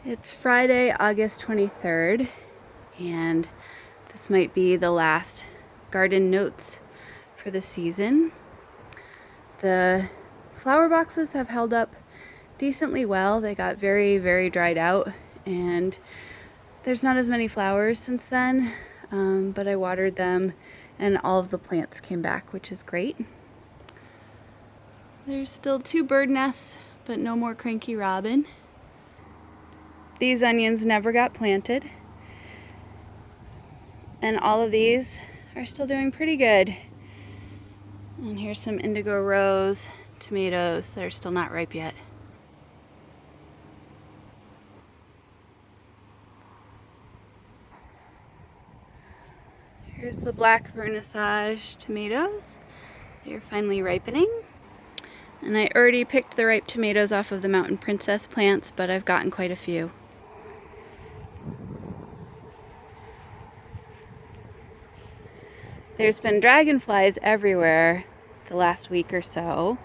It's Friday, August 23rd, and this might be the last garden notes for the season. The flower boxes have held up decently well. They got very, very dried out, and there's not as many flowers since then, but I watered them and all of the plants came back, which is great. There's still 2 bird nests, but no more cranky robin. These onions never got planted, and all of these are still doing pretty good. And here's some indigo rose tomatoes that are still not ripe yet. Here's the black vernissage tomatoes. They're finally ripening. And I already picked the ripe tomatoes off of the Mountain Princess plants, but I've gotten quite a few. There's been dragonflies everywhere the last week or so.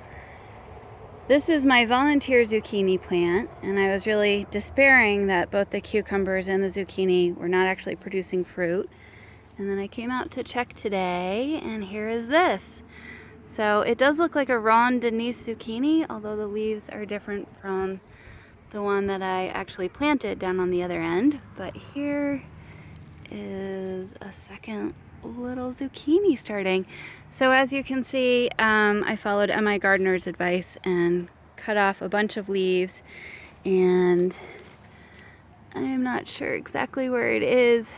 This is my volunteer zucchini plant, and I was really despairing that both the cucumbers and the zucchini were not actually producing fruit. And then I came out to check today, and here is this. So it does look like a Ron Denise zucchini, although the leaves are different from the one that I actually planted down on the other end. But here is a second little zucchini starting. So as you can see, I followed M.I. Gardner's advice and cut off a bunch of leaves, and I'm not sure exactly where it is.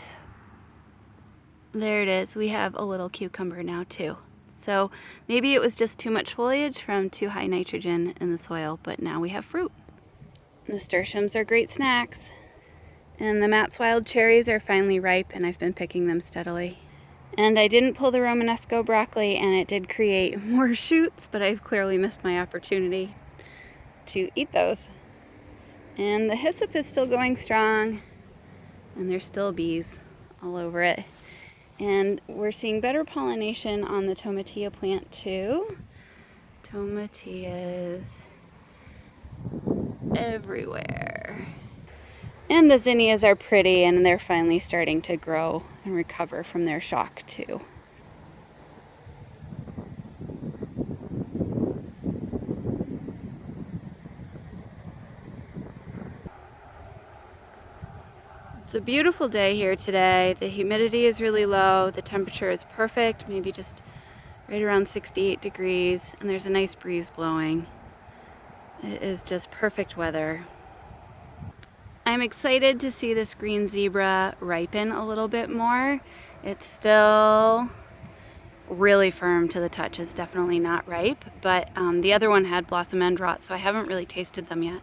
There it is. We have a little cucumber now too. So maybe it was just too much foliage from too high nitrogen in the soil, but now we have fruit. Nasturtiums are great snacks. And the Matt's wild cherries are finally ripe, and I've been picking them steadily. And I didn't pull the Romanesco broccoli, and it did create more shoots, but I've clearly missed my opportunity to eat those. And the hyssop is still going strong, and there's still bees all over it. And we're seeing better pollination on the tomatilla plant too. Tomatillas everywhere. And the zinnias are pretty, and they're finally starting to grow and recover from their shock too. It's a beautiful day here today. The humidity is really low. The temperature is perfect, maybe just right around 68 degrees, and there's a nice breeze blowing. It is just perfect weather. I'm excited to see this green zebra ripen a little bit more. It's still really firm to the touch. It's definitely not ripe, but the other one had blossom end rot, so I haven't really tasted them yet.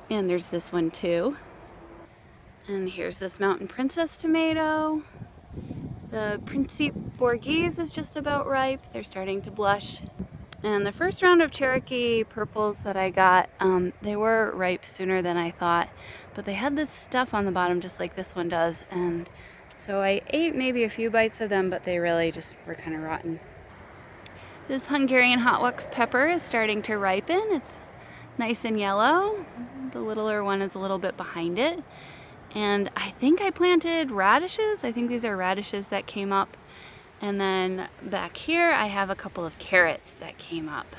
And there's this one too. And here's this Mountain Princess tomato. The Principe Borghese is just about ripe. They're starting to blush. And the first round of Cherokee purples that I got, they were ripe sooner than I thought, but they had this stuff on the bottom just like this one does, and so I ate maybe a few bites of them, but they really just were kind of rotten. This Hungarian hotwax pepper is starting to ripen. It's nice and yellow. The littler one is a little bit behind it. And I think I planted radishes. I think these are radishes that came up. And then back here I have a couple of carrots that came up.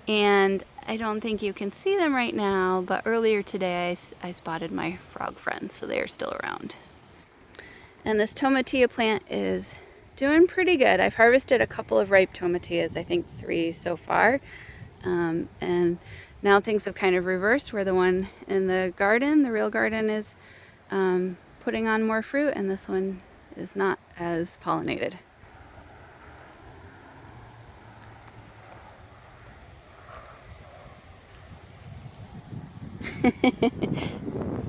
And I don't think you can see them right now, but earlier today I spotted my frog friends, so they are still around. And this tomatilla plant is doing pretty good. I've harvested a couple of ripe tomatillas, I think 3 so far. And now things have kind of reversed, where the one in the garden, the real garden, is putting on more fruit, and this one is not as pollinated.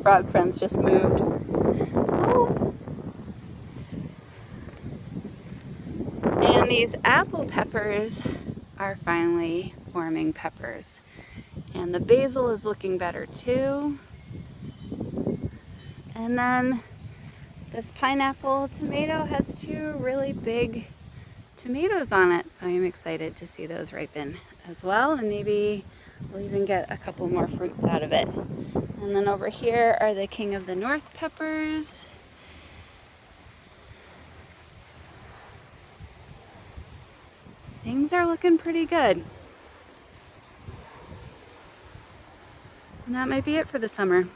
Frog friends just moved. Oh. And these apple peppers are finally forming peppers. And the basil is looking better too. And then this pineapple tomato has 2 really big tomatoes on it, so I'm excited to see those ripen as well, and maybe We'll even get a couple more fruits out of it. And then over here are the King of the North peppers. Things are looking pretty good. And that might be it for the summer.